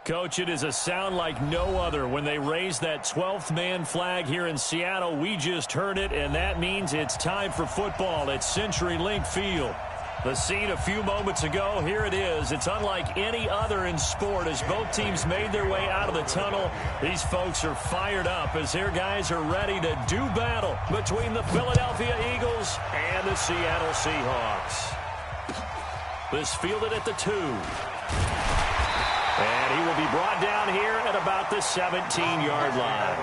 Coach, it is a sound like no other when they raise that 12th man flag here in Seattle. We just heard it, and that means it's time for football at CenturyLink Field. The scene a few moments ago, here it is. It's unlike any other in sport as both teams made their way out of the tunnel. These folks are fired up as their guys are ready to do battle between the Philadelphia Eagles and the Seattle Seahawks. This fielded at the 2. And he will be brought down here at about the 17-yard line.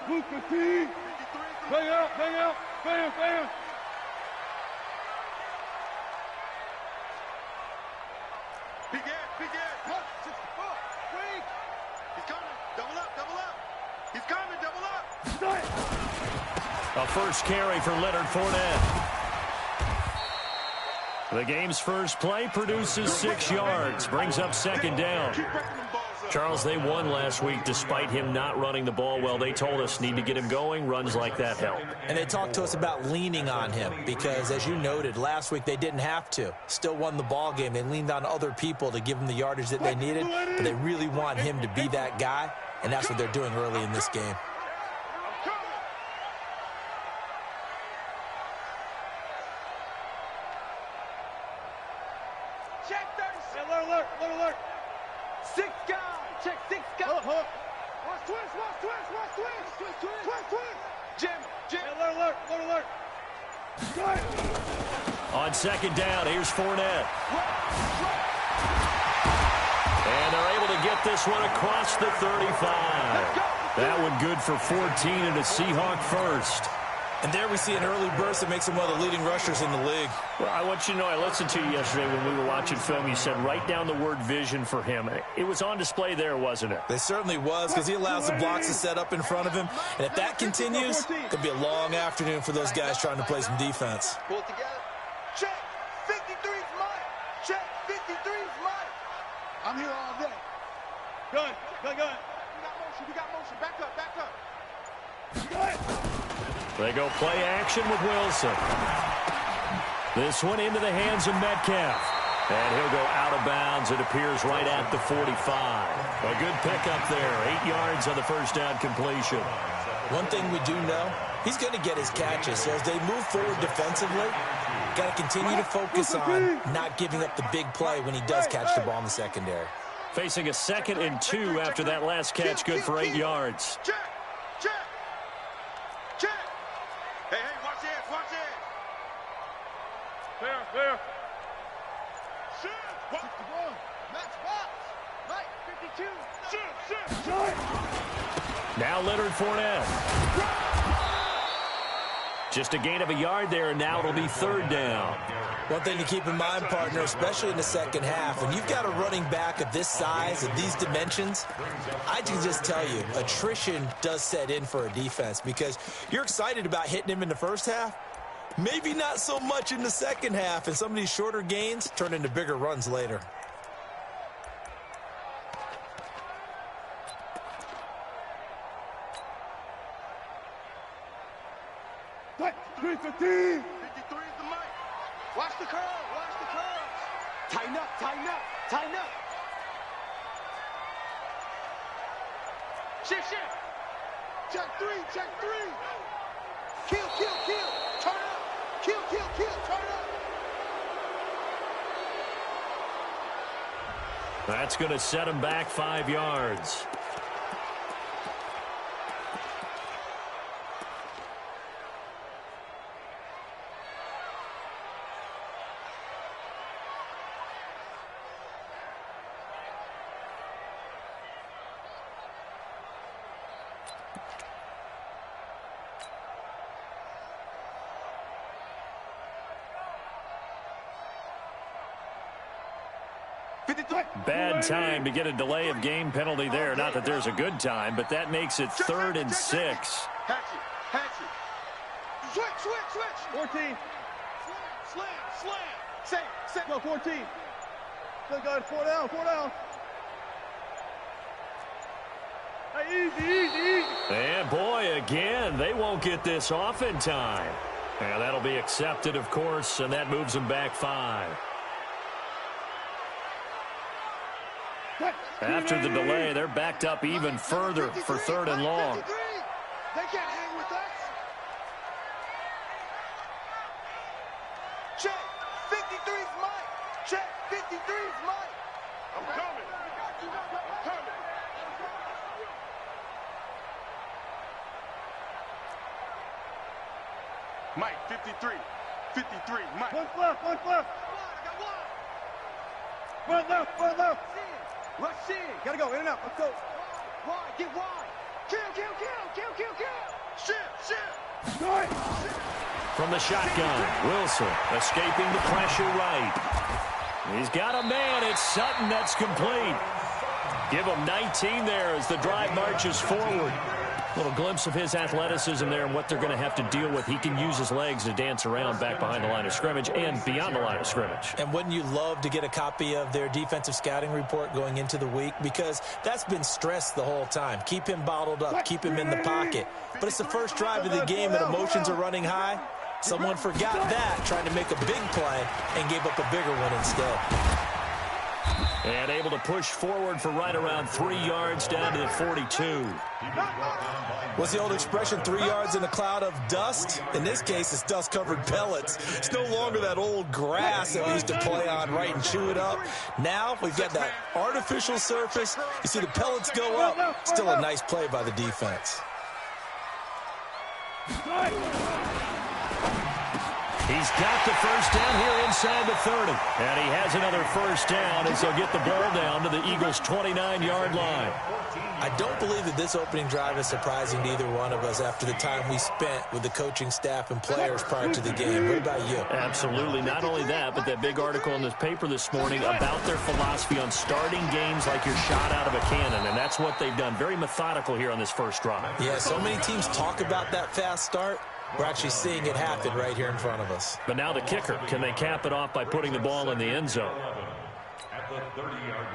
Move the team. Bang out, bang out, bam, bam. Begin. 164. Wait. He's coming. Double up. He's coming, double up. A first carry for Leonard Fournette. The game's first play produces 6 yards, brings up second down. Charles, they won last week despite him not running the ball well. They told us need to get him going. Runs like that help. And they talked to us about leaning on him because, as you noted, last week they didn't have to. Still won the ball game. They leaned on other people to give them the yardage that they needed, but they really want him to be that guy, and that's what they're doing early in this game. Check 30. Alert. 6 guys. Check 6 guys. Watch twist. Jim. Alert. On second down, here's Fournette. And they're able to get this one across the 35. That one good for 14 and a Seahawk first. And there we see an early burst that makes him one of the leading rushers in the league. Well, I want you to know, I listened to you yesterday when we were watching film. You said write down the word vision for him. It was on display there, wasn't it? It certainly was, because he allows the blocks to set up in front of him. And if that continues, it could be a long afternoon for those guys trying to play some defense. Pull it together. Check. 53's mine. Check. 53's mine. I'm here all day. Good. We got motion. Back up. Good. They go play action with Wilson. This one into the hands of Metcalf. And he'll go out of bounds. It appears right at the 45. A good pickup there. 8 yards on the first down completion. One thing we do know, he's going to get his catches. So as they move forward defensively, got to continue to focus on not giving up the big play when he does catch the ball in the secondary. Facing a 2nd and 2 after that last catch, good for 8 yards. Check. Hey, watch it. There. Shoot. 61. Match box. Right, 52. Shoot. Now Leonard Fournette. Just a gain of a yard there, and now it'll be 3rd down. One thing to keep in mind, partner, especially in the second half, when you've got a running back of this size, of these dimensions, I can just tell you, attrition does set in for a defense because you're excited about hitting him in the first half, maybe not so much in the second half, and some of these shorter gains turn into bigger runs later. Right, 315. 53 is the mic. Watch the curve. Tighten up. Shit. Check 3. Kill. Turn up. Kill. Turn up. That's going to set him back 5 yards. Bad time to get a delay of game penalty there. Not that there's a good time, but that makes it 3rd and 6. Hatch it. Switch. 14. Slam. Set. Go, 14. Still got 4 down. Hey, easy. And boy, again, they won't get this off in time. And that'll be accepted, of course, and that moves them back 5. After the delay, they're backed up even further for 3rd and long. They can't hang with us. Check. 53's mine. Check. 53's mine. I'm coming. Mike, 53. Mike. One left. One left. Rush in. Gotta go. In and out. Let's go. Wide. Get wide. Kill. Shit. From the shotgun, Wilson escaping the pressure right. He's got a man. It's Sutton that's complete. Give him 19 there as the drive marches forward. Little glimpse of his athleticism there and what they're going to have to deal with. He can use his legs to dance around back behind the line of scrimmage and beyond the line of scrimmage. And wouldn't you love to get a copy of their defensive scouting report going into the week? Because that's been stressed the whole time. Keep him bottled up. Keep him in the pocket. But it's the first drive of the game and emotions are running high. Someone forgot that, trying to make a big play, and gave up a bigger one instead. And able to push forward for right around 3 yards down to the 42. What's the old expression, 3 yards in a cloud of dust? In this case, it's dust-covered pellets. It's no longer that old grass that we used to play on, right, and chew it up. Now we've got that artificial surface. You see the pellets go up. Still a nice play by the defense. He's got the first down here inside the 30. And he has another first down as they'll get the ball down to the Eagles' 29-yard line. I don't believe that this opening drive is surprising to either one of us after the time we spent with the coaching staff and players prior to the game. What about you? Absolutely. Not only that, but that big article in this paper this morning about their philosophy on starting games like you're shot out of a cannon, and that's what they've done. Very methodical here on this first drive. Yeah, so many teams talk about that fast start. We're actually seeing it happen right here in front of us. But now the kicker. Can they cap it off by putting the ball in the end zone? At the 30-yard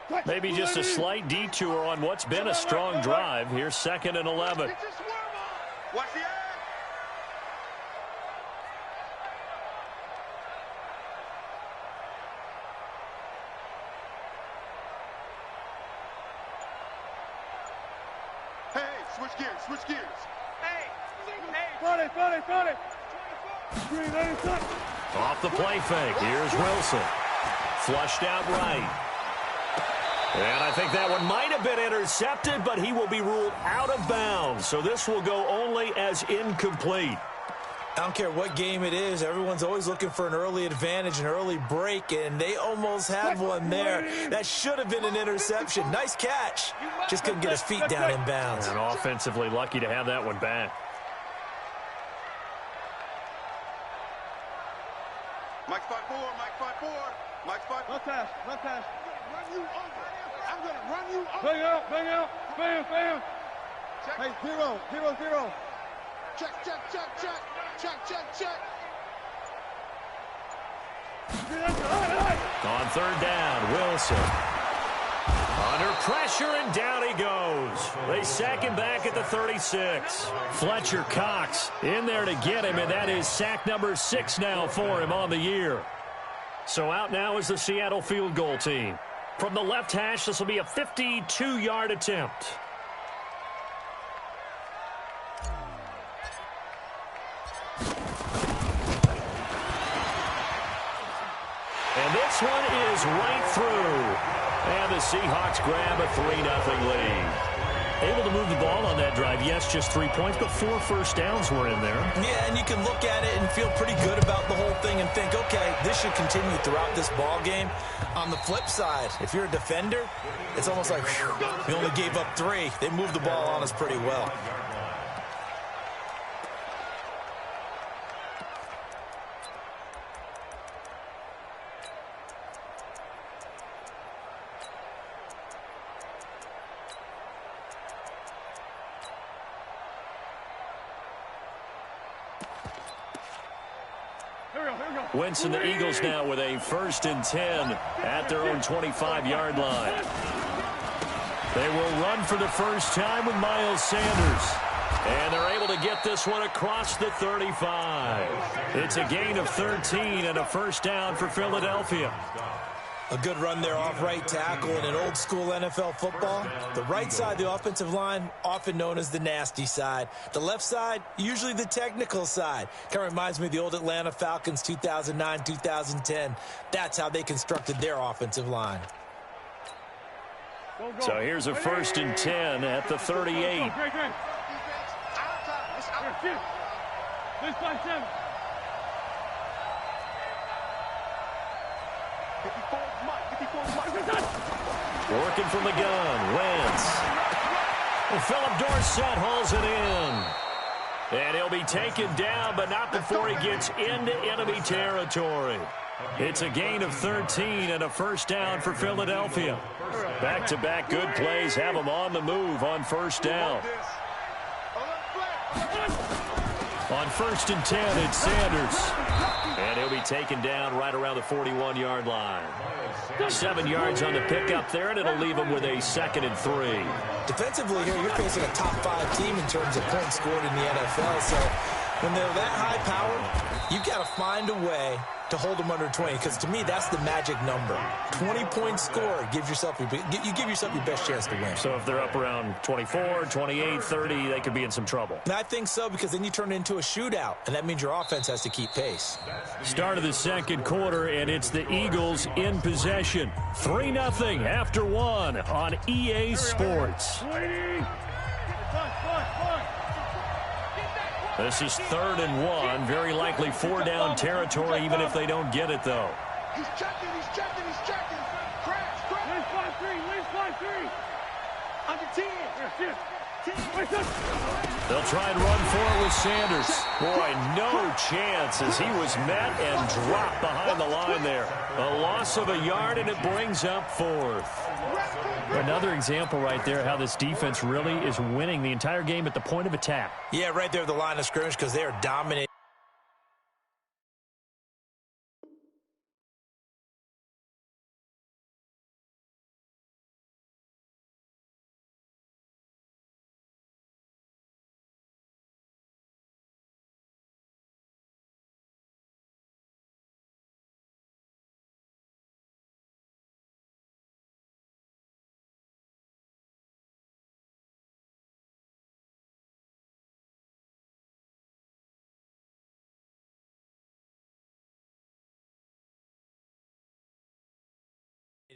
line. Maybe just a slight detour on what's been a strong drive. Here's 2nd and 11. Watch the end. Switch gears. Hey. Got it. Off the play fake. Here's Wilson. Flushed out right. And I think that one might have been intercepted, but he will be ruled out of bounds. So this will go only as incomplete. I don't care what game it is. Everyone's always looking for an early advantage, an early break, and they almost had one there. That should have been an interception. Nice catch. Just couldn't get his feet down in bounds. And offensively lucky to have that one back. Mike 5-4. Left pass. Run you over. I'm going to run you over. Bang out. Bam. Hey, 0. Check. On 3rd down, Wilson. Under pressure, and down he goes. They sack him back at the 36. Fletcher Cox in there to get him, and that is sack number 6 now for him on the year. So out now is the Seattle field goal team. From the left hash, this will be a 52-yard attempt. And this one is right through. And the Seahawks grab a 3-0 lead. Able to move the ball on that drive. Yes, just 3 points, but 4 first downs were in there. Yeah, and you can look at it and feel pretty good about the whole thing and think, okay, this should continue throughout this ball game. On the flip side, if you're a defender, it's almost like, whew, we only gave up 3. They moved the ball on us pretty well. Wentz and the Eagles now with a 1st and 10 at their own 25-yard line. They will run for the first time with Miles Sanders. And they're able to get this one across the 35. It's a gain of 13 and a 1st down for Philadelphia. A good run there off right tackle in an old-school NFL football. The right side of the offensive line, often known as the nasty side. The left side, usually the technical side. Kind of reminds me of the old Atlanta Falcons 2009, 2010. That's how they constructed their offensive line. So here's a 1st and 10 at the 38. Working from the gun, Wentz. Philip Dorsett hauls it in. And he'll be taken down, but not before he gets into enemy territory. It's a gain of 13 and a 1st down for Philadelphia. Back-to-back good plays have them on the move on 1st down. On 1st and 10, it's Sanders. And he'll be taken down right around the 41-yard line. 7 yards on the pickup there, and it'll leave him with a 2nd and 3. Defensively here, you're facing a top 5 team in terms of points scored in the NFL. So when they're that high powered, you've got to find a way to hold them under 20, because to me, that's the magic number. 20 points scored, you give yourself your best chance to win. So if they're up around 24, 28, 30, they could be in some trouble. And I think so, because then you turn it into a shootout, and that means your offense has to keep pace. Start of the 2nd quarter, and it's the Eagles in possession. 3-0 after 1 on EA Sports. This is 3rd and 1. Very likely 4-down territory, even if they don't get it, though. He's checking. Crash. Where's 5-3? Under 10. They'll try and run for it with Sanders. Boy, no chance as he was met and dropped behind the line there. A loss of a yard, and it brings up 4th. Another example right there how this defense really is winning the entire game at the point of attack. Yeah, right there at the line of scrimmage, because they are dominating.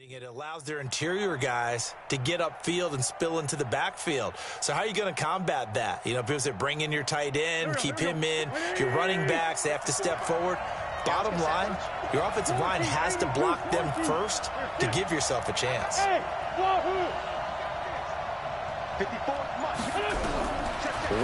It allows their interior guys to get upfield and spill into the backfield. So how are you going to combat that? You know, people say bring in your tight end, keep him in. Your running backs, they have to step forward. Bottom line, your offensive line has to block them first to give yourself a chance. 54.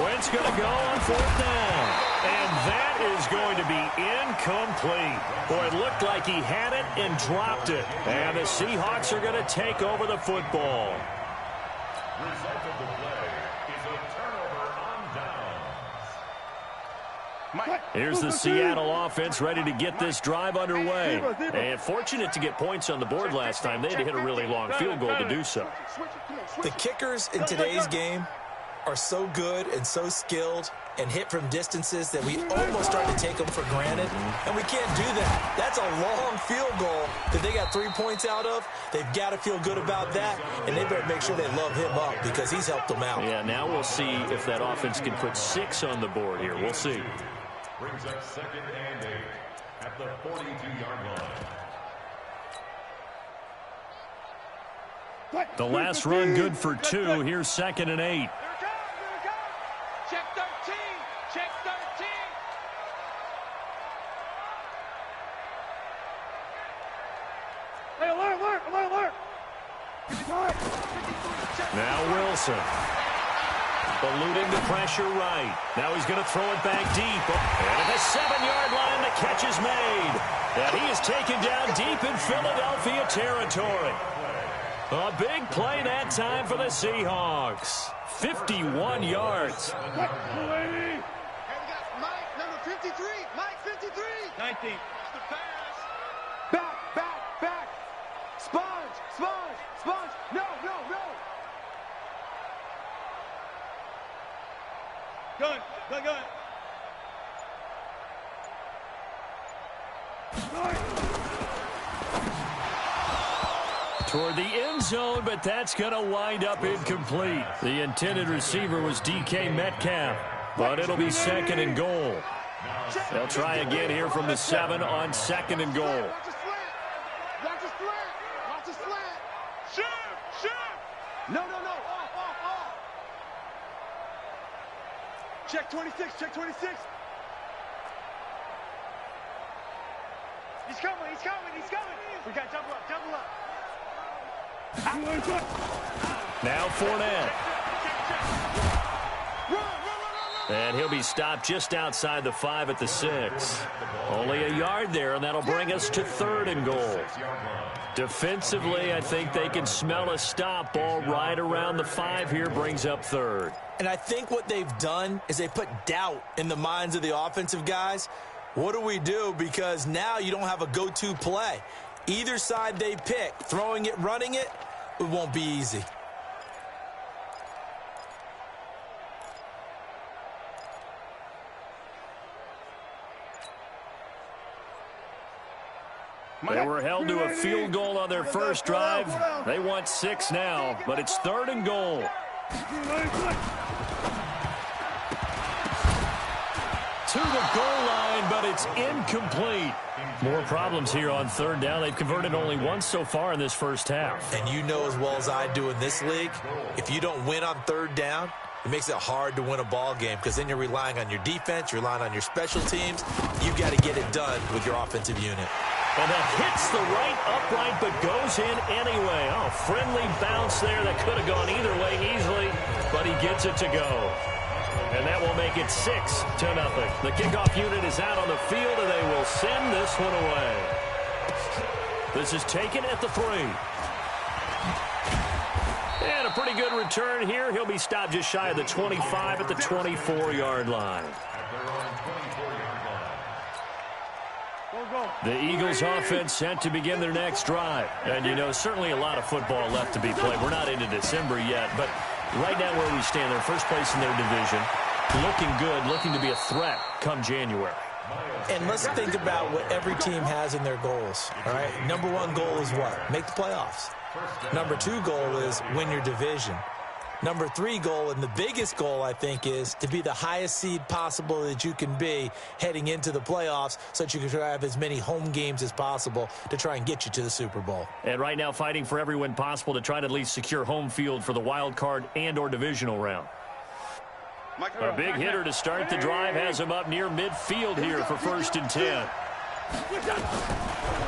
Wentz going to go on 4th down. And that is going to be incomplete. Boy, it looked like he had it and dropped it. And the Seahawks are going to take over the football. Result of the play is a turnover on downs. Here's the Seattle offense ready to get this drive underway. And fortunate to get points on the board last time. They had to hit a really long field goal to do so. The kickers in today's game are so good and so skilled and hit from distances that we almost start to take them for granted, and we can't do that. That's a long field goal that they got 3 points out of. They've got to feel good about that, and they better make sure they love him up because he's helped them out. Yeah, now we'll see if that offense can put 6 on the board here. We'll see. Brings up 2nd and 8 at the 42-yard line. The last run good for 2. Here's 2nd and 8. Check 13. Check 13. Hey, alert. Now Wilson. Eluding the pressure right. Now he's going to throw it back deep. And at the 7-yard line, the catch is made. And he is taken down deep in Philadelphia territory. A big play that time for the Seahawks. 51 yards. Hey, we got Mike, number 53. Mike, 53. 19. The pass. Back. Sponge. No. Gun. Toward the end zone, but that's going to wind up incomplete. The intended receiver was DK Metcalf, but it'll be 2nd and goal. They'll try again here from the 7 on 2nd and goal. Watch the slant. Shoot. No. Off. Check 26. He's coming. We got double up. Now Fournette. And he'll be stopped just outside the 5 at the 6. Only a yard there, and that'll bring us to 3rd and goal. Defensively, I think they can smell a stop. Ball right around the 5 here brings up 3rd. And I think what they've done is they put doubt in the minds of the offensive guys. What do we do? Because now you don't have a go-to play. Either side they pick, throwing it, running it, it won't be easy. They were held to a field goal on their first drive. They want 6 now, but it's 3rd and goal. To the goal line, but it's incomplete. More problems here on 3rd down. They've converted only once so far in this first half. And you know as well as I do in this league, if you don't win on 3rd down, it makes it hard to win a ball game because then you're relying on your defense, you're relying on your special teams. You've got to get it done with your offensive unit. And that hits the right upright, but goes in anyway. Oh, friendly bounce there that could have gone either way easily, but he gets it to go. And that will make it 6-0. The kickoff unit is out on the field, and they will send this one away. This is taken at the 3. And a pretty good return here. He'll be stopped just shy of the 25 at the 24-yard line. The Eagles offense set to begin their next drive. And, you know, certainly a lot of football left to be played. We're not into December yet, but right now where we stand, they're first place in their division. Looking good, looking to be a threat come January. And let's think about what every team has in their goals, all right? Number 1 goal is what? Make the playoffs. Number 2 goal is win your division. Number 3 goal, and the biggest goal, I think, is to be the highest seed possible that you can be heading into the playoffs so that you can have as many home games as possible to try and get you to the Super Bowl. And right now fighting for every win possible to try to at least secure home field for the wild card and or divisional round. A big hitter to start the drive has him up near midfield here for 1st and 10.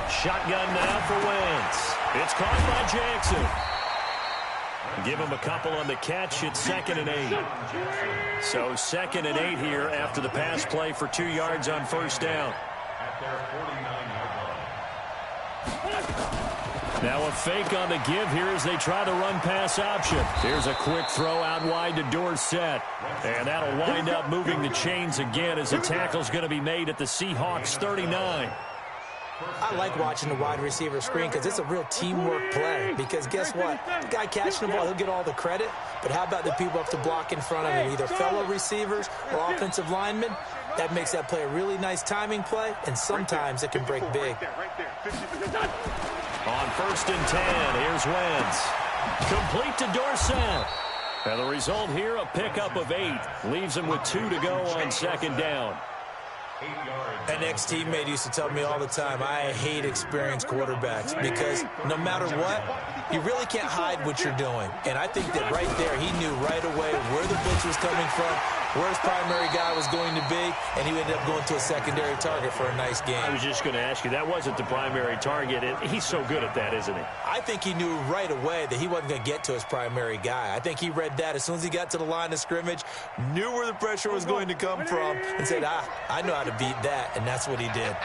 Shotgun now for Wentz. It's caught by Jackson. Give him a couple on the catch. It's 2nd and 8. So 2nd and 8 here after the pass play for 2 yards on 1st down. Now a fake on the give here as they try the run pass option. Here's a quick throw out wide to Dorsett. And that'll wind up moving the chains again as the tackle's going to be made at the Seahawks 39. I like watching the wide receiver screen because it's a real teamwork play. Because guess what? The guy catching the ball, he'll get all the credit. But how about the people up to block in front of him, either fellow receivers or offensive linemen? That makes that play a really nice timing play, and sometimes it can break big. On 1st and 10, here's Wentz. Complete to Dorsett. And the result here, a pickup of 8. Leaves him with 2 to go on 2nd down. An ex-teammate used to tell me all the time, I hate experienced quarterbacks because no matter what, you really can't hide what you're doing. And I think that right there, he knew right away where the blitz was coming from, where his primary guy was going to be, and he ended up going to a secondary target for a nice game. I was just going to ask you, that wasn't the primary target. He's so good at that, isn't he? I think he knew right away that he wasn't going to get to his primary guy. I think he read that as soon as he got to the line of scrimmage, knew where the pressure was going to come from, and said, I know how to beat that, and that's what he did.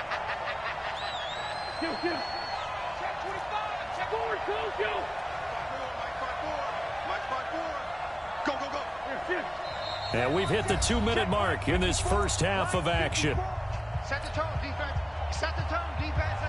And we've hit the 2-minute mark in this first half of action. Set the tone, defense.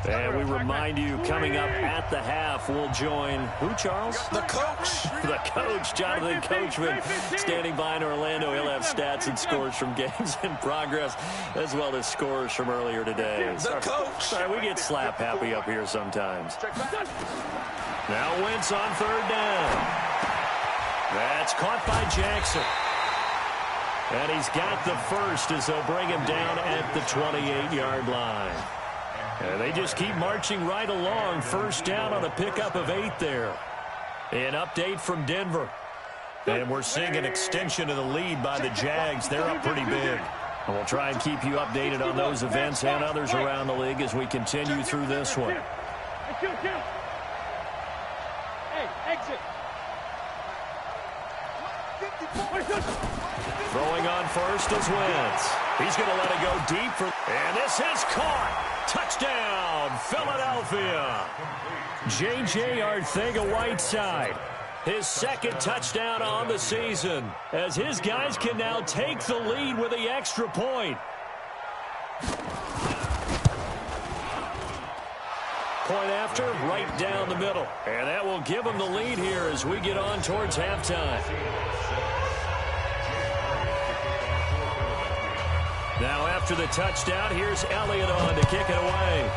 And we remind you, coming up at the half, we'll join who, Charles? The coach. The coach, Jonathan Coachman, standing by in Orlando. He'll have stats and scores from games in progress, as well as scores from earlier today. The coach. Sorry, we get slap happy up here sometimes. Now Wentz on third down. That's caught by Jackson. And he's got the first as they'll bring him down at the 28-yard line. And they just keep marching right along. First down on a pickup of 8 there. An update from Denver. And we're seeing an extension of the lead by the Jags. They're up pretty big. And we'll try and keep you updated on those events and others around the league as we continue through this one. Hey, exit. Throwing on first is Wentz. He's going to let it go deep for, and this is caught. Touchdown, Philadelphia. J.J. Arcega-Whiteside, his second touchdown on the season, as his guys can now take the lead with the extra point. Point after, right down the middle. And that will give them the lead here as we get on towards halftime. Now after the touchdown, here's Elliott on to kick it away.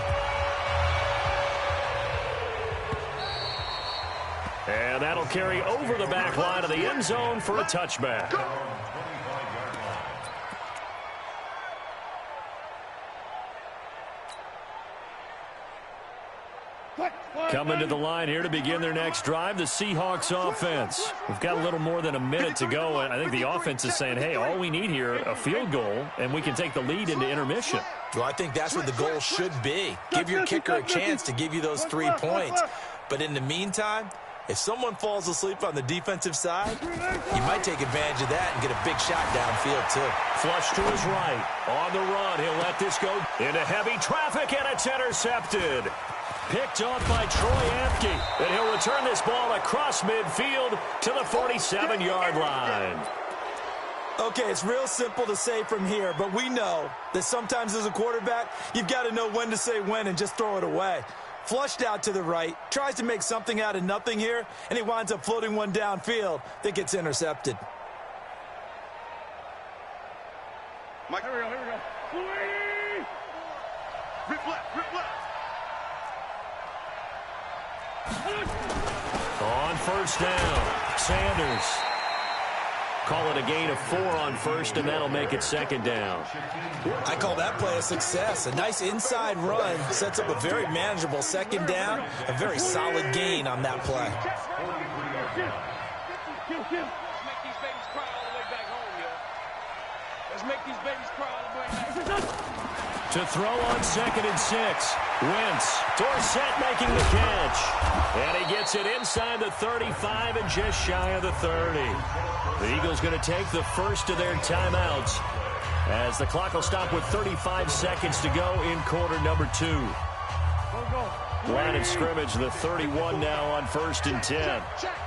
And that'll carry over the back line of the end zone for a touchback. Coming to the line here to begin their next drive, the Seahawks offense. We've got a little more than a minute to go, and I think the offense is saying, hey, all we need here, a field goal, and we can take the lead into intermission. Well, I think that's what the goal should be. Give your kicker a chance to give you those 3 points. But in the meantime, if someone falls asleep on the defensive side, you might take advantage of that and get a big shot downfield, too. Flush to his right. On the run, he'll let this go into heavy traffic, and it's intercepted. Picked off by Troy Apke, and he'll return this ball across midfield to the 47-yard line. Okay, it's real simple to say from here, but we know that sometimes as a quarterback, you've got to know when to say when and just throw it away. Flushed out to the right, tries to make something out of nothing here, and he winds up floating one downfield that gets intercepted. Mike, here we go. Rip left, rip left. On first down, Sanders. Call it a gain of 4 on first, and that'll make it second down. I call that play a success. A nice inside run sets up a very manageable second down. A very solid gain on that play. Let's make these babies cry all the way back home, yo. Let's make these babies cry all the way back home. To throw on 2nd and 6. Wentz. Dorsett making the catch. And he gets it inside the 35 and just shy of the 30. The Eagles going to take the first of their timeouts as the clock will stop with 35 seconds to go in quarter number 2. Line of scrimmage, the 31 now on 1st and 10. Check.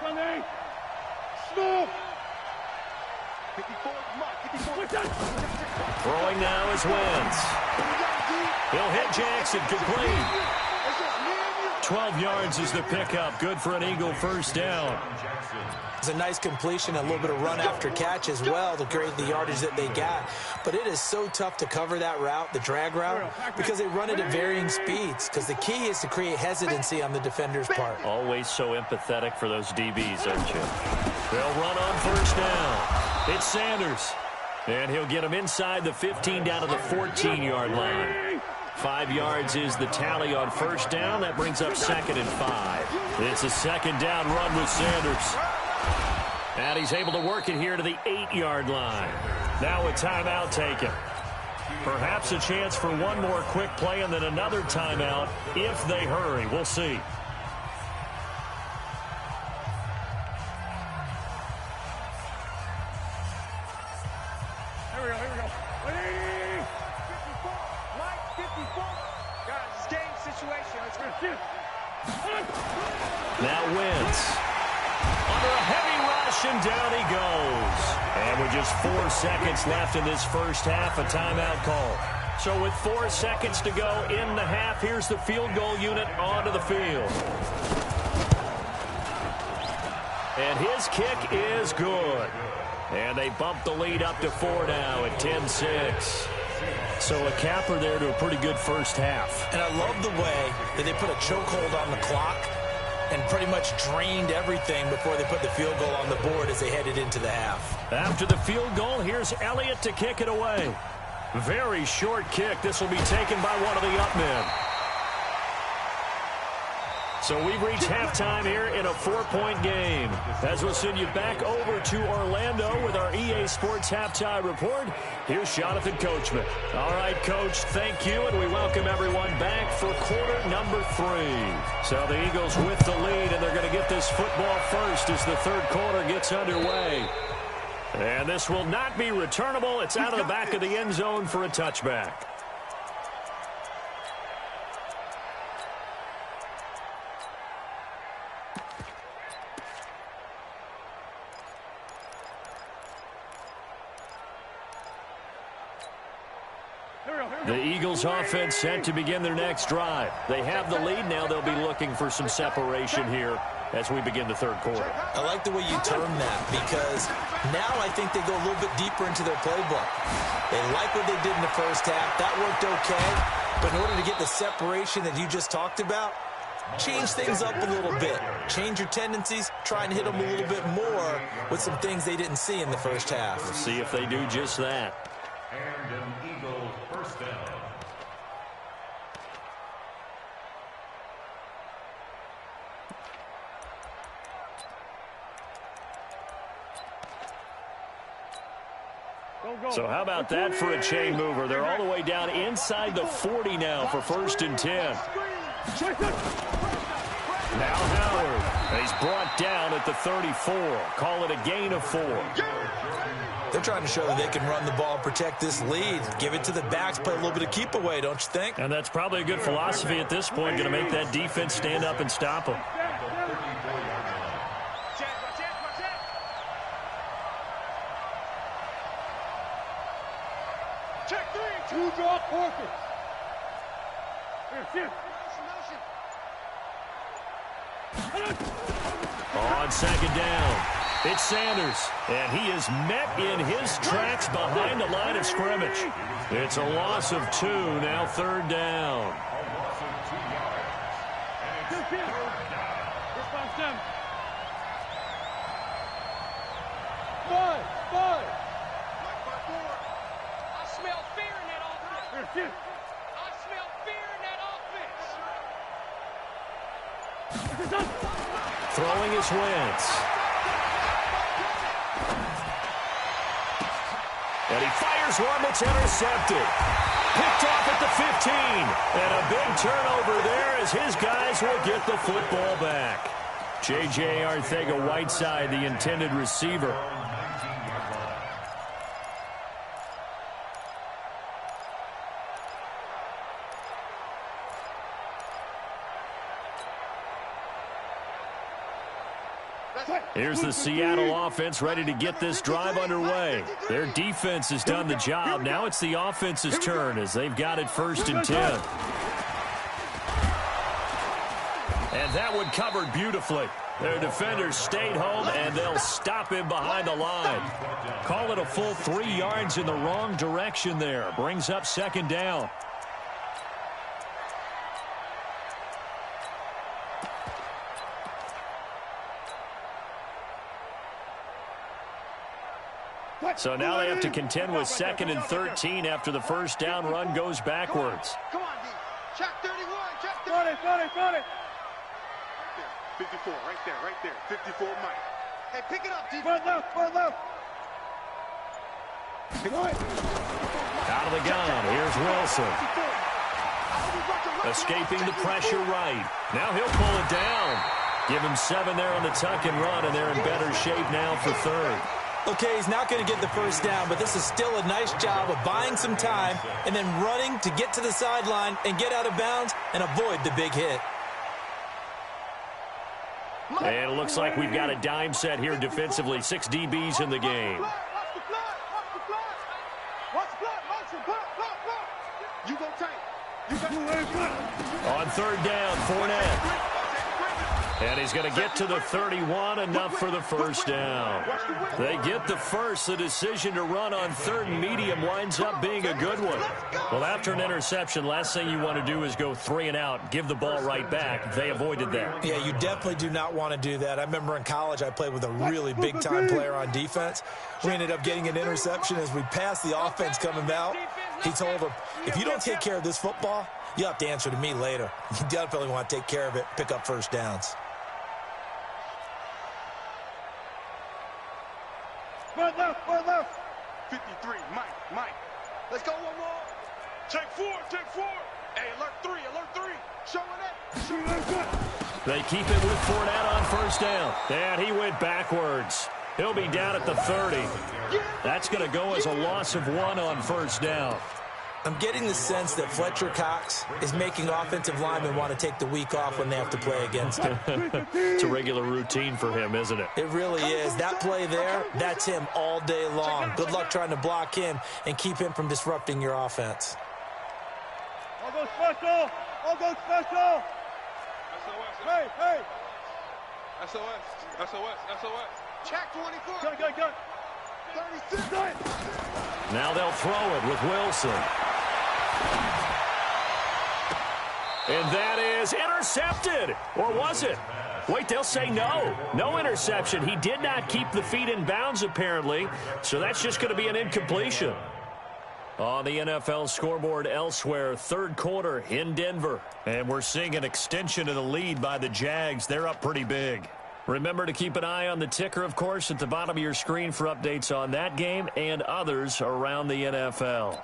Sunday. Snoop. 54, Throwing now is Wentz. He'll hit Jackson, complete. 12 yards is the pickup. Good for an Eagle first down. It's a nice completion, a little bit of run after catch as well to create the yardage that they got. But it is so tough to cover that route, the drag route, because they run it at varying speeds. Because the key is to create hesitancy on the defender's part. Always so empathetic for those DBs, aren't you? They'll run on first down. It's Sanders. And he'll get him inside the 15 down to the 14-yard line. 5 yards is the tally on first down. That brings up 2nd and 5. It's a second down run with Sanders. And he's able to work it here to the 8-yard line. Now a timeout taken. Perhaps a chance for one more quick play and then another timeout if they hurry. We'll see. Here we go. Ready? 54. Mike, 54. Guys, it's game situation. Let's go. Now Wentz. Under a heavy rush, and down he goes. And with just 4 seconds left in this first half, a timeout call. So with 4 seconds to go in the half, here's the field goal unit onto the field. And his kick is good. And they bump the lead up to 4 now at 10-6. So a capper there to a pretty good first half. And I love the way that they put a chokehold on the clock and pretty much drained everything before they put the field goal on the board as they headed into the half. After the field goal, here's Elliott to kick it away. Very short kick. This will be taken by one of the up men. So we've reached halftime here in a 4-point game. As we'll send you back over to Orlando with our EA Sports Halftime Report, here's Jonathan Coachman. All right, Coach, thank you, and we welcome everyone back for quarter number 3. So the Eagles with the lead, and they're going to get this football first as the third quarter gets underway. And this will not be returnable. It's out of the back of the end zone for a touchback. The Eagles offense set to begin their next drive. They have the lead. Now they'll be looking for some separation here as we begin the third quarter. I like the way you term that because now I think they go a little bit deeper into their playbook. They like what they did in the first half. That worked okay. But in order to get the separation that you just talked about, change things up a little bit. Change your tendencies. Try and hit them a little bit more with some things they didn't see in the first half. We'll see if they do just that. And an Eagle first down. So how about that for a chain mover? They're all the way down inside the 40 now for 1st and 10. Now Howard. He's brought down at the 34. Call it a gain of 4. They're trying to show that they can run the ball and protect this lead. Give it to the backs, play a little bit of keep away, don't you think? And that's probably a good philosophy at this point, going to make that defense stand up and stop them. Check 3. 2 draw quarters. On 2nd down, it's Sanders, and he is met in his tracks behind the line of scrimmage. It's a loss of 2, now 3rd down. Five. I smell fear in that offense. I smell fear in that offense. Throwing his Wentz. And he fires one that's intercepted. Picked off at the 15. And a big turnover there as his guys will get the football back. J.J. Arcega-Whiteside, the intended receiver. Here's the Seattle offense ready to get this drive underway. Their defense has done the job. Now it's the offense's turn as they've got it 1st and 10. And that one covered beautifully. Their defenders stayed home, and they'll stop him behind the line. Call it a full 3 yards in the wrong direction there. Brings up 2nd down. So now they have to contend with 2nd and 13 after the first down run goes backwards. Come on, D. Check 31. Check 31. Got it. 54, right there. 54, Mike. Hey, pick it up, D. Run left. Out of the gun, here's Wilson. Escaping the pressure right. Now he'll pull it down. Give him 7 there on the tuck and run, and they're in better shape now for 3rd. Okay, he's not going to get the first down, but this is still a nice job of buying some time and then running to get to the sideline and get out of bounds and avoid the big hit. And it looks like we've got a dime set here defensively. 6 DBs in the game. Watch the blood. You go tight. On third down, Fournette. And he's going to get to the 31, enough for the first down. They get the first. The decision to run on third and medium winds up being a good one. Well, after an interception, last thing you want to do is go 3 and out, give the ball right back. They avoided that. Yeah, you definitely do not want to do that. I remember in college I played with a really big-time player on defense. We ended up getting an interception as we passed the offense coming out. He told him, if you don't take care of this football, you have to answer to me later. You definitely want to take care of it, pick up first downs. One left. 53, Mike. Let's go one more. Check 4. Hey, alert 3. Showing it. They keep it with Fournette on first down. And he went backwards. He'll be down at the 30. That's going to go as a loss of 1 on first down. I'm getting the sense that Fletcher Cox is making offensive linemen want to take the week off when they have to play against him. It's a regular routine for him, isn't it? It really is. That play there, that's him all day long. Good luck trying to block him and keep him from disrupting your offense. I'll go special. Hey. SOS. Check 24. Go. 36. Now they'll throw it with Wilson. And that is intercepted. Or was it? Wait, they'll say no. No interception. He did not keep the feet in bounds, apparently. So that's just going to be an incompletion. On the NFL scoreboard elsewhere, third quarter in Denver. And we're seeing an extension of the lead by the Jags. They're up pretty big. Remember to keep an eye on the ticker, of course, at the bottom of your screen for updates on that game and others around the NFL.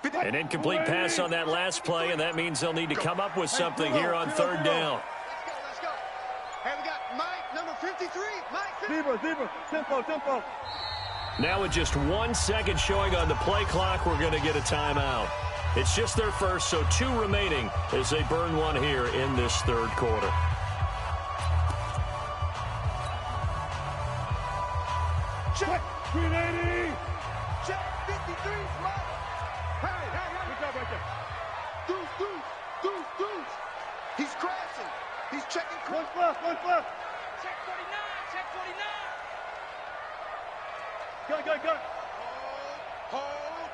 An incomplete pass on that last play, and that means they'll need to come up with something here on third down. Let's go. Hey, we got Mike, number 53. Mike. Zebra. Tempo. Now with just 1 second showing on the play clock, we're going to get a timeout. It's just their first, so 2 remaining as they burn one here in this third quarter. Check 380. Check 53. Mike. Hey. Good job right there. Deuce. He's crashing. He's checking. One left. Check 49. Go. Hold.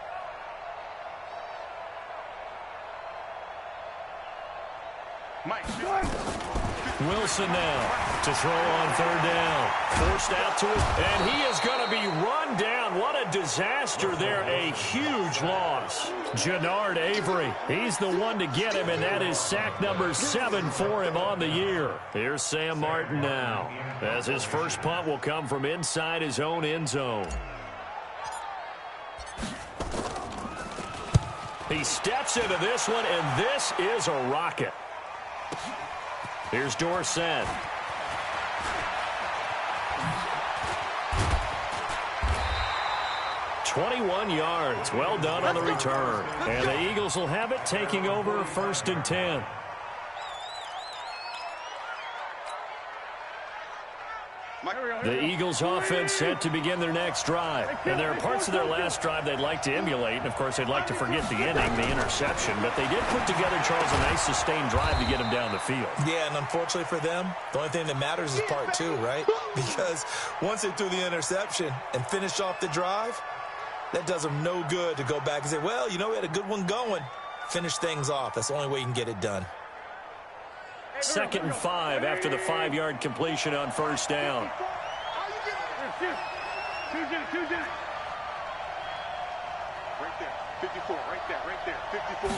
Mike. Wilson now to throw on third down. Forced out to it, and he is going to be run down. What a disaster there. A huge loss. Jannard Avery, he's the one to get him, and that is sack number 7 for him on the year. Here's Sam Martin now, as his first punt will come from inside his own end zone. He steps into this one, and this is a rocket. Here's Dorsett. "21 yards. Well done on the return. And the Eagles will have it, taking over 1st and 10. The Eagles offense set to begin their next drive. And there are parts of their last drive they'd like to emulate. And, of course, they'd like to forget the ending, the interception. But they did put together, Charles, a nice sustained drive to get them down the field. Yeah, and unfortunately for them, the only thing that matters is part 2, right? Because once they threw the interception and finished off the drive, that does them no good to go back and say, well, we had a good one going. Finish things off. That's the only way you can get it done. 2nd and 5 after the 5-yard completion on first down. Right there. 54. Right there. 54.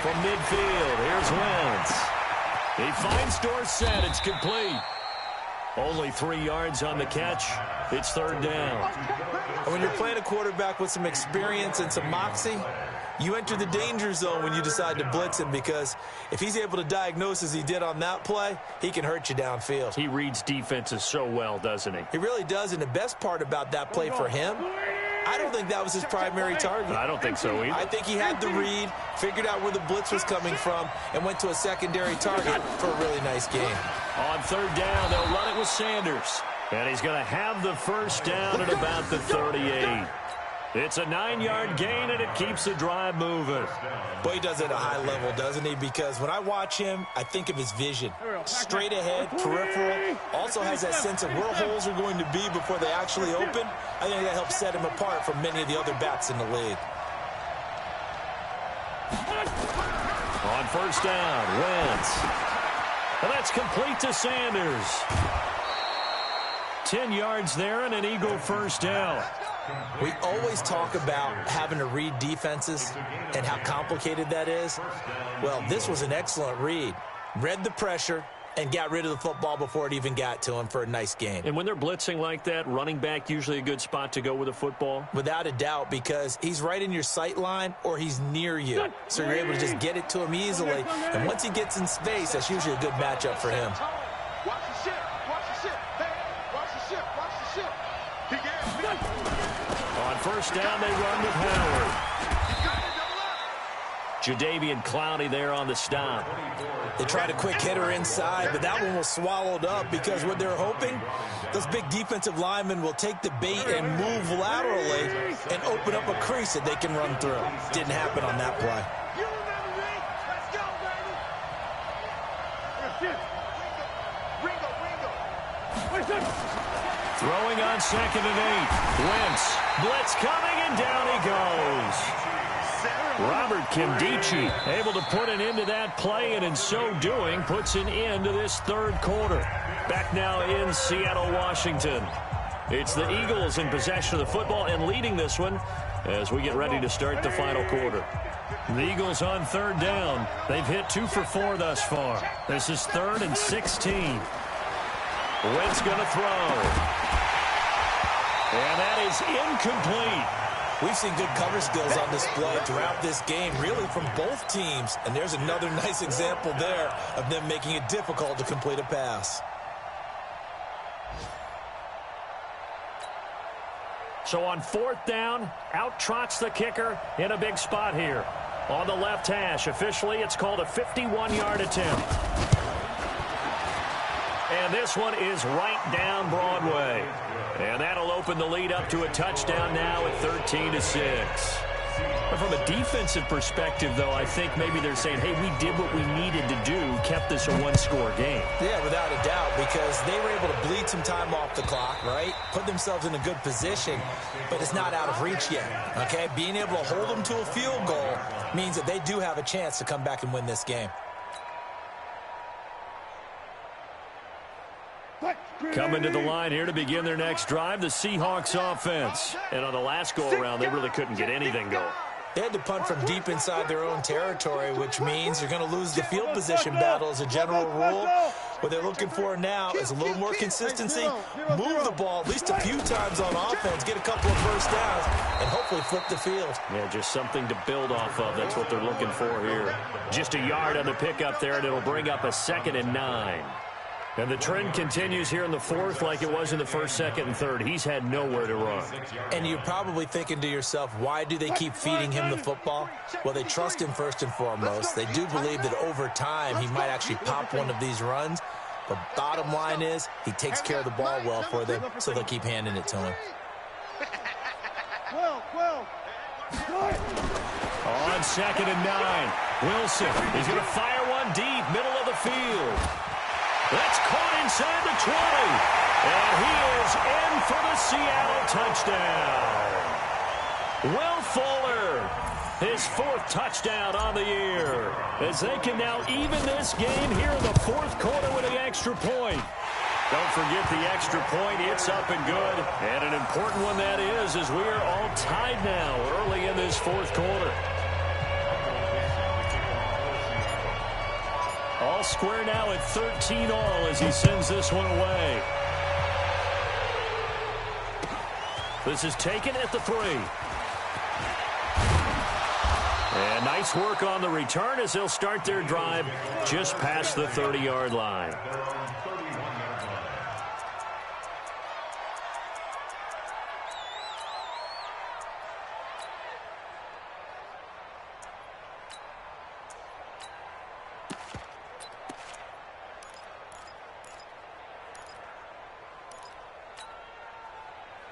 From midfield, here's Wentz. He finds Dorsett. It's complete. Only 3 yards on the catch. It's third down. And when you're playing a quarterback with some experience and some moxie, you enter the danger zone when you decide to blitz him, because if he's able to diagnose as he did on that play, he can hurt you downfield. He reads defenses so well, doesn't he? He really does, and the best part about that play for him I don't think that was his primary target. I don't think so either. I think he had the read, figured out where the blitz was coming from, and went to a secondary target for a really nice game. On third down, they'll run it with Sanders. And he's going to have the first down at about the 38. It's a 9-yard gain, and it keeps the drive moving. Boy, he does it at a high level, doesn't he? Because when I watch him, I think of his vision. Straight ahead, peripheral. Also has that sense of where holes are going to be before they actually open. I think that helps set him apart from many of the other backs in the league. On first down, Wentz. And that's complete to Sanders. 10 yards there and an Eagle first down. We always talk about having to read defenses and how complicated that is. Well, this was an excellent read. Read the pressure and got rid of the football before it even got to him for a nice game. And when they're blitzing like that, running back usually a good spot to go with a football? Without a doubt, because he's right in your sight line or he's near you. So you're able to just get it to him easily. And once he gets in space, that's usually a good matchup for him. Watch the ship. Watch the ship. Hey, watch the ship. Watch the ship. He gets me. On first down, they run with Howard. Jadeveon Clowney there on the stop. They tried a quick hitter inside, but that one was swallowed up because what they're hoping, those big defensive linemen will take the bait and move laterally and open up a crease that they can run through. Didn't happen on that play. You remember me? Let's go, baby. Ringo. Throwing on 2nd and 8. Wentz. Blitz coming, and down he goes. Robert Kimdichie able to put an end to that play, and in so doing puts an end to this third quarter. Back now in Seattle, Washington. It's the Eagles in possession of the football and leading this one as we get ready to start the final quarter. The Eagles on third down. They've hit 2 for 4 thus far. This is 3rd and 16. Wentz going to throw. And that is incomplete. We've seen good cover skills on display throughout this game, really from both teams. And there's another nice example there of them making it difficult to complete a pass. So on 4th down, out trots the kicker in a big spot here. On the left hash, officially it's called a 51-yard attempt. And this one is right down Broadway. And that'll open the lead up to a touchdown now at 13-6. But from a defensive perspective, though, I think maybe they're saying, hey, we did what we needed to do, kept this a 1-score game. Yeah, without a doubt, because they were able to bleed some time off the clock, right? Put themselves in a good position, but it's not out of reach yet, okay? Being able to hold them to a field goal means that they do have a chance to come back and win this game. Coming to the line here to begin their next drive, the Seahawks offense. And on the last go-around, they really couldn't get anything going. They had to punt from deep inside their own territory, which means you're going to lose the field position battle as a general rule. What they're looking for now is a little more consistency, move the ball at least a few times on offense, get a couple of first downs, and hopefully flip the field. Yeah, just something to build off of. That's what they're looking for here. Just a yard on the pickup there, and it'll bring up a 2nd and 9. And the trend continues here in the 4th like it was in the 1st, 2nd, and 3rd. He's had nowhere to run. And you're probably thinking to yourself, why do they keep feeding him the football? Well, they trust him first and foremost. They do believe that over time he might actually pop one of these runs. But bottom line is he takes care of the ball well for them, so they'll keep handing it to him. On 2nd and 9, Wilson is going to fire one deep, middle of the field. That's caught inside the 20. And he is in for the Seattle touchdown. Will Fuller, his 4th touchdown on the year. As they can now even this game here in the 4th quarter with an extra point. Don't forget the extra point. It's up and good. And an important one that is, as we are all tied now early in this 4th quarter. All square now at 13 all as he sends this one away. This is taken at the 3. And nice work on the return as they'll start their drive just past the 30-yard line.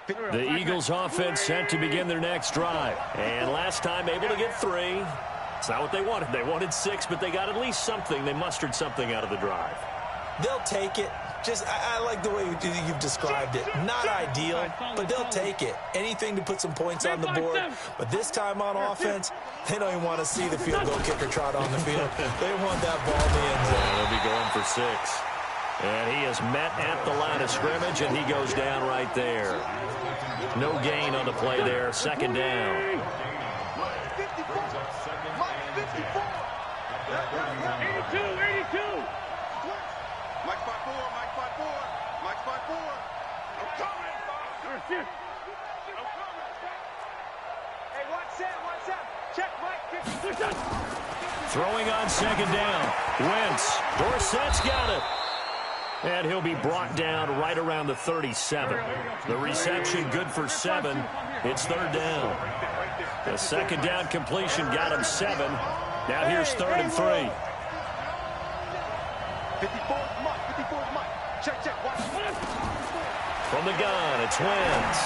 The Eagles offense set to begin their next drive. And last time able to get 3. It's not what they wanted. They wanted 6, but they got at least something. They mustered something out of the drive. They'll take it. I like the way you've described it. Not ideal, but they'll take it. Anything to put some points on the board. But this time on offense, they don't even want to see the field goal kicker trot on the field. They want that ball in the end zone. Yeah, they'll be going for 6. And he is met at the line of scrimmage, and he goes down right there. No gain on the play there. Second down. 54. Mike 54. 82. Mike 54. Mike 54. Mike 54. I'm coming. I'm coming. Hey, watch that. Check Mike 50. Throwing on second down. Wentz. Dorsett's got it. And he'll be brought down right around the 37. The reception good for 7. It's third down. The second down completion got him 7. Now here's 3rd and 3. 54's Mike. Check. Watch. From the gun, it's Wentz.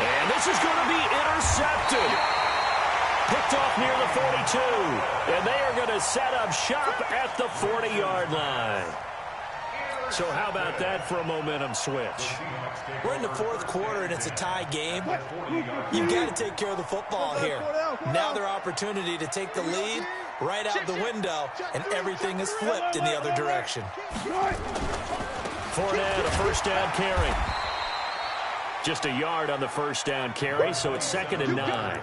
And this is going to be intercepted. Picked off near the 42. And they are going to set up shop at the 40-yard line. So how about that for a momentum switch? We're in the 4th quarter, and it's a tie game. You've got to take care of the football here. Now their opportunity to take the lead right out the window, and everything is flipped in the other direction. Fournette, a first down carry. Just a yard on the first down carry, so it's 2nd and 9.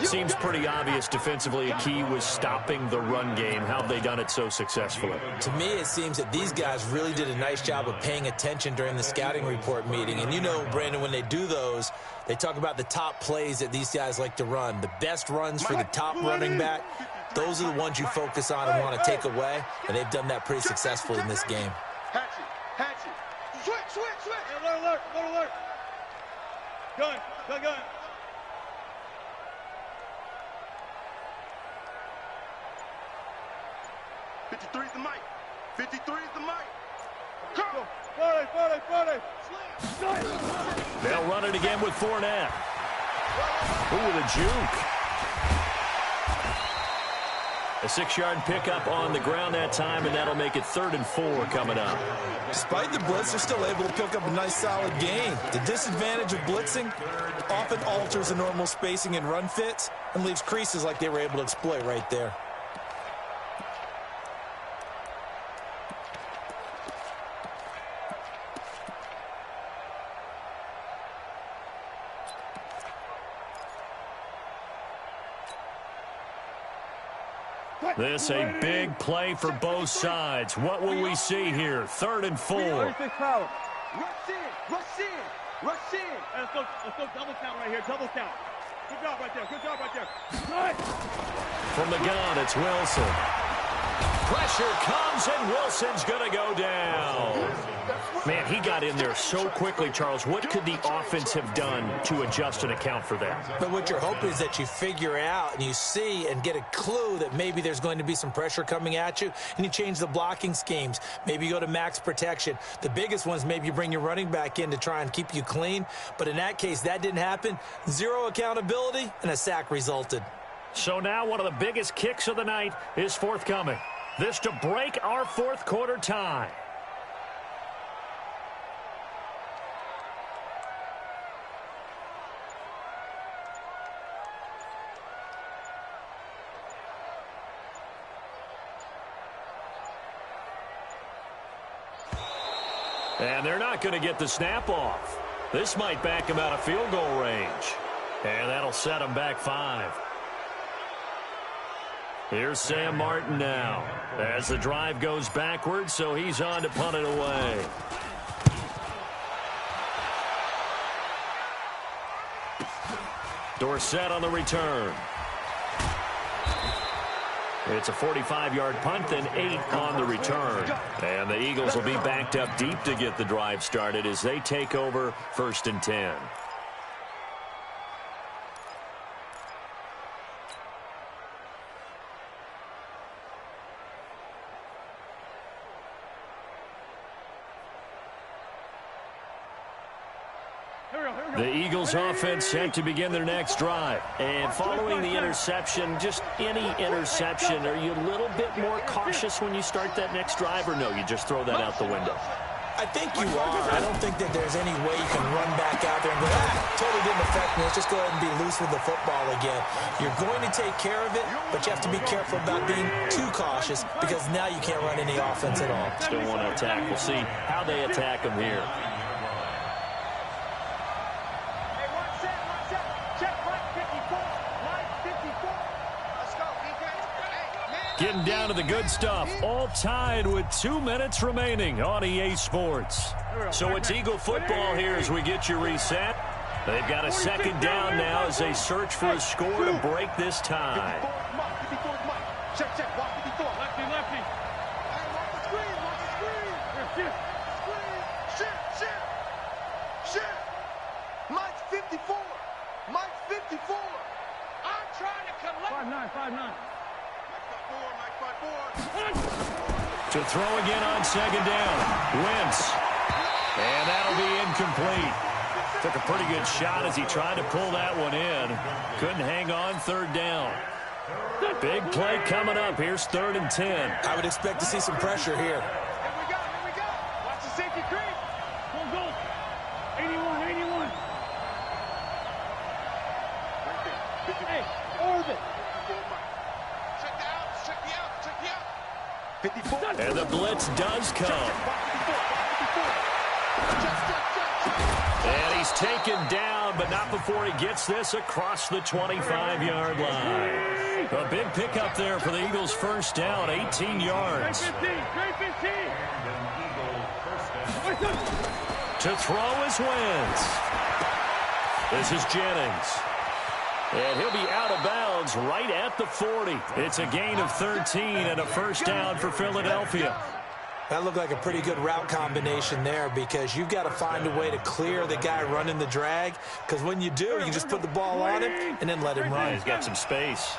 Seems pretty obvious defensively a key was stopping the run game. How have they done it so successfully? To me, it seems that these guys really did a nice job of paying attention during the scouting report meeting. And you know, Brandon, when they do those, they talk about the top plays that these guys like to run. The best runs for the top running back, those are the ones you focus on and want to take away. And they've done that pretty successfully in this game. Hatchet. Switch. Alert. Gun. 53's the mic. 53's the mic. Come. 40. They'll run it again with Fournette. Ooh, with a juke. A 6-yard pickup on the ground that time, and that'll make it 3rd and 4 coming up. Despite the blitz, they're still able to pick up a nice, solid gain. The disadvantage of blitzing often alters the normal spacing and run fits and leaves creases like they were able to exploit right there. This a big play for both sides. What will we see here? 3rd and 4. Rush in. Let's go double count right here. Double count. Good job right there. From the gun, it's Wilson. Pressure comes, and Wilson's going to go down. Man, he got in there so quickly, Charles. What could the offense have done to adjust and account for that? But what you're hoping is that you figure out and you see and get a clue that maybe there's going to be some pressure coming at you, and you change the blocking schemes. Maybe you go to max protection. The biggest ones, maybe you bring your running back in to try and keep you clean. But in that case, that didn't happen. 0 accountability, and a sack resulted. So now one of the biggest kicks of the night is forthcoming. This to break our 4th quarter tie. And they're not going to get the snap off. This might back them out of field goal range. And that'll set them back 5. Here's Sam Martin now as the drive goes backwards, so he's on to punt it away. Dorsett on the return. It's a 45-yard punt, then 8 on the return. And the Eagles will be backed up deep to get the drive started as they take over 1st and 10. The Eagles offense set to begin their next drive. And following the interception, just any interception, are you a little bit more cautious when you start that next drive, or no, you just throw that out the window? I think you are. I don't think that there's any way you can run back out there and go, totally didn't affect me. Let's just go ahead and be loose with the football again. You're going to take care of it, but you have to be careful about being too cautious because now you can't run any offense at all. Still want to attack. We'll see how they attack them here. Getting down to the good stuff, all tied with 2 minutes remaining on EA Sports. So it's Eagle football here as we get you reset. They've got a second down now as they search for a score to break this tie. Check, watch 54. Lefty. Hey, watch the screen. Shit. Mike's 54. I'm trying to collect. 5'9". To throw again on second down. Wentz. And that'll be incomplete. Took a pretty good shot as he tried to pull that one in. Couldn't hang on third down. Big play coming up. Here's 3rd and 10. I would expect to see some pressure here. Here we go. Watch the safety creep. Go. 81. Hey, orbit. Check the out. 54. And the blitz does come. And he's taken down, but not before he gets this across the 25-yard line. A big pickup there for the Eagles' first down, 18 yards. To throw is Wentz. This is Jennings. And he'll be out of bounds right at the 40. It's a gain of 13 and a first down for Philadelphia. That looked like a pretty good route combination there because you've got to find a way to clear the guy running the drag, because when you do, you just put the ball on him and then let him run. He's got some space.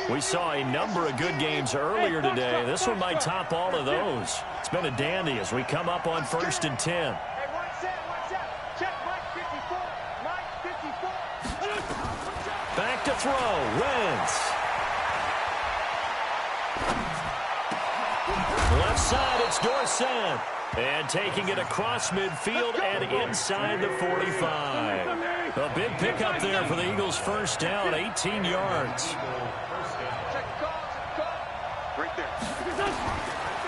We saw a number of good games earlier today. This one might top all of those. It's been a dandy as we come up on 1st and 10. Back to throw. Wentz. Left side, it's Dorsett. And taking it across midfield and inside the 45. A big pickup there for the Eagles' first down, 18 yards.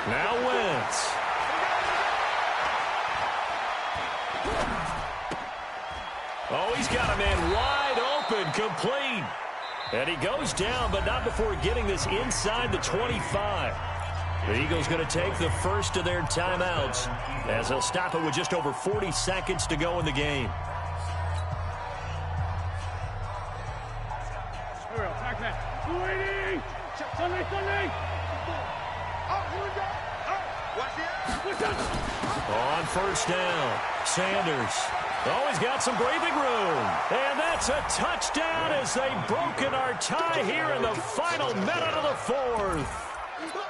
Now Wentz. Oh, he's got a man wide open, complete. And he goes down, but not before getting this inside the 25. The Eagles going to take the first of their timeouts as they'll stop it with just over 40 seconds to go in the game. On first down, Sanders. Oh, he's got some breathing room. And that's a touchdown as they've broken our tie here in the final minute of the 4th.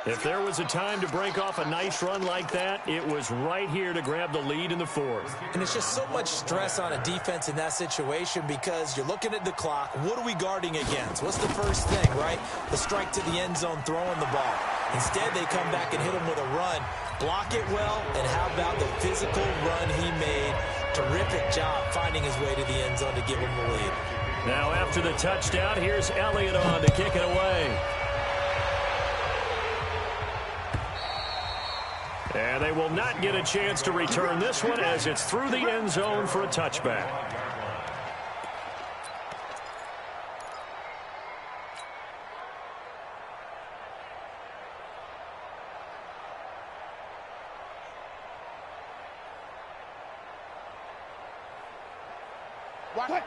If there was a time to break off a nice run like that, it was right here to grab the lead in the 4th. And it's just so much stress on a defense in that situation because you're looking at the clock. What are we guarding against? What's the first thing, right? The strike to the end zone, throwing the ball. Instead, they come back and hit him with a run. Block it well, and how about the physical run he made? Terrific job finding his way to the end zone to give him the lead. Now after the touchdown, here's Elliott on to kick it away. And they will not get a chance to return this one as it's through the end zone for a touchback.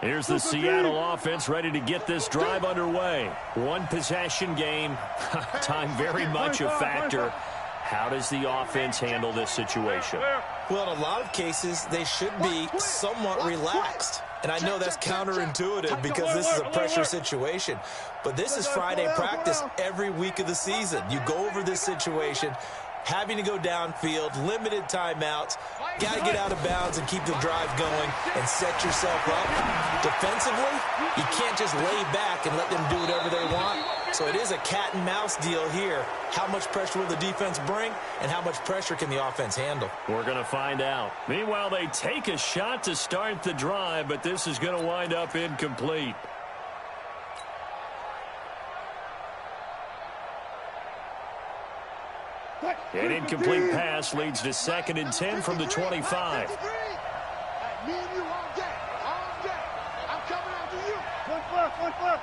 Here's the Seattle offense ready to get this drive underway. One possession game. Time very much a factor. How does the offense handle this situation? Well, in a lot of cases, they should be somewhat relaxed. And I know that's counterintuitive because this is a pressure situation. But this is Friday practice every week of the season. You go over this situation. having to go downfield, limited timeouts, got to get out of bounds and keep the drive going and set yourself up. Defensively, you can't just lay back and let them do whatever they want. So it is a cat and mouse deal here. How much pressure will the defense bring, and how much pressure can the offense handle? We're going to find out. Meanwhile, they take a shot to start the drive, but this is going to wind up incomplete. An incomplete pass leads to 2nd and 10 from the 25. Me and you all day. All day. I'm coming after you. One foot.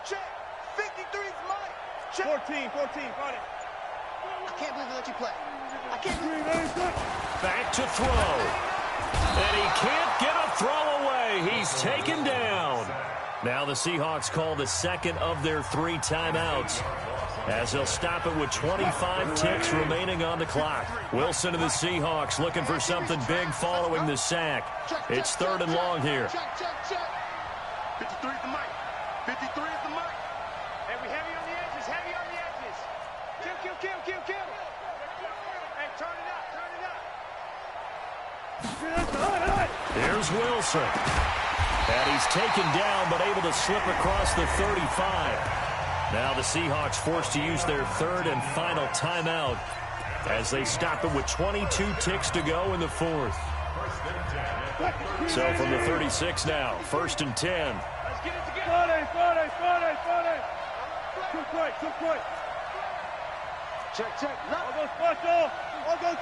Check. 53's mine. Check. 14. Got it. I can't believe they let you play. I can't believe it. Back to throw. And he can't get a throw away. He's taken down. Now the Seahawks call the 2nd of their 3 timeouts, as they'll stop it with 25 ticks remaining on the clock. Wilson and the Seahawks looking for something big following the sack. It's 3rd and long here. 53 is the mic. 53 is the mic. Hey, we heavy on the edges. Kill. Hey, turn it up. Here's Wilson. And he's taken down, but able to slip across the 35. Now the Seahawks forced to use their 3rd and final timeout as they stop it with 22 ticks to go in the 4th. So from the 36 now, 1st and 10. Let's get it together. 40. Too quick. Check. All go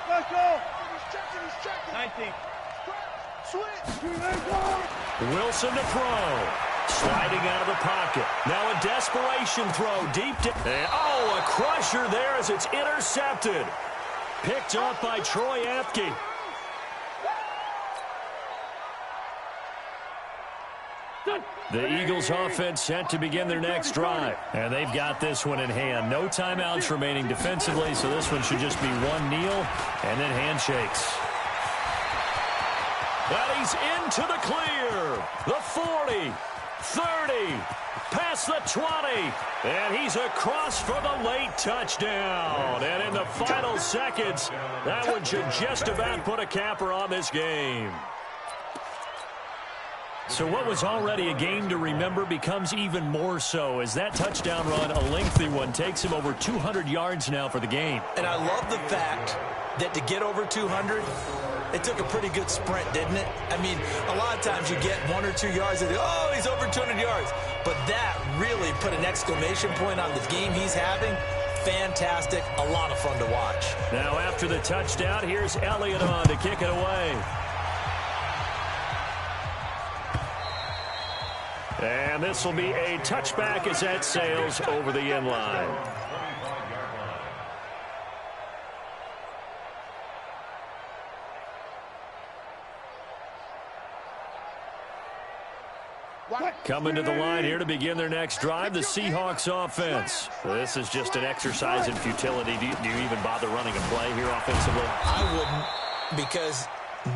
special. He's checking. 19. Switch. Wilson to throw. Sliding out of the pocket. Now a desperation throw deep down. A crusher there as it's intercepted. Picked up by Troy Apke. The Eagles offense set to begin their next drive. And they've got this one in hand. No timeouts remaining defensively, so this one should just be one kneel and then handshakes. But he's into the clear. The 40, 30, past the 20. And he's across for the late touchdown. And in the final seconds, that one should just about put a capper on this game. So what was already a game to remember becomes even more so as that touchdown run, a lengthy one, takes him over 200 yards now for the game. And I love the fact that to get over 200, it took a pretty good sprint, didn't it? I mean, a lot of times you get 1 or 2 yards and, oh, he's over 200 yards. But that really put an exclamation point on the game he's having. Fantastic. A lot of fun to watch. Now after the touchdown, here's Elliott on to kick it away. And this will be a touchback as that sails over the end line. Coming to the line here to begin their next drive, the Seahawks offense. This is just an exercise in futility. Do you even bother running a play here offensively? I wouldn't, because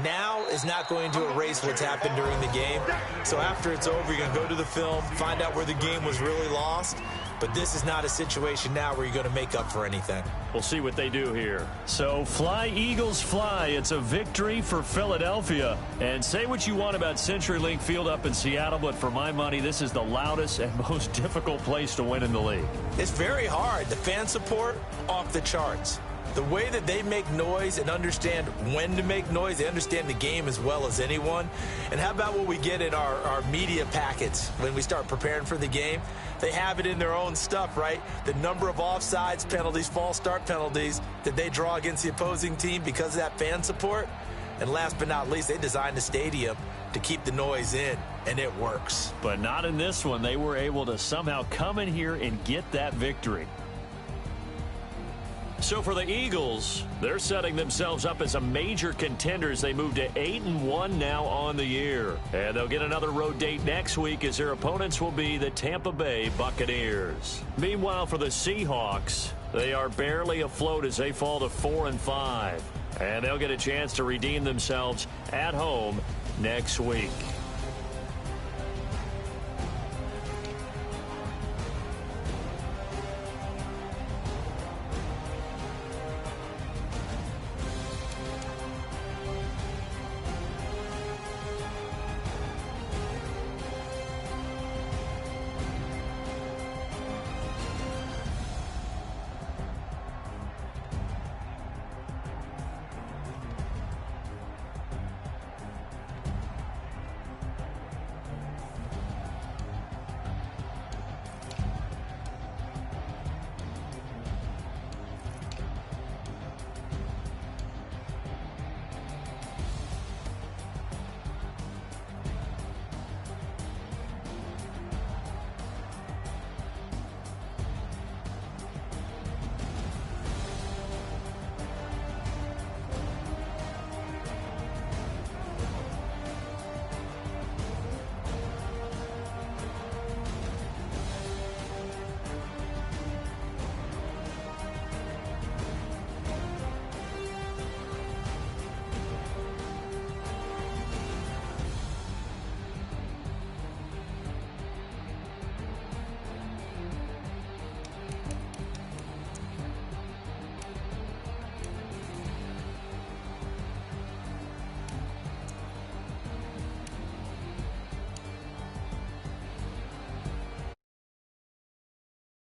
now is not going to erase what's happened during the game. So after it's over, you're going to go to the film, find out where the game was really lost. But this is not a situation now where you're going to make up for anything. We'll see what they do here. So fly, Eagles, fly. It's a victory for Philadelphia. And say what you want about CenturyLink Field up in Seattle, but for my money, this is the loudest and most difficult place to win in the league. It's very hard. The fan support, off the charts. The way that they make noise and understand when to make noise, they understand the game as well as anyone. And how about what we get in our media packets when we start preparing for the game? They have it in their own stuff, right? The number of offsides penalties, false start penalties that they draw against the opposing team because of that fan support. And last but not least, they designed the stadium to keep the noise in, and it works. But not in this one. They were able to somehow come in here and get that victory. So for the Eagles, they're setting themselves up as a major contender as they move to 8-1 now on the year. And they'll get another road date next week as their opponents will be the Tampa Bay Buccaneers. Meanwhile, for the Seahawks, they are barely afloat as they fall to 4-5. And they'll get a chance to redeem themselves at home next week.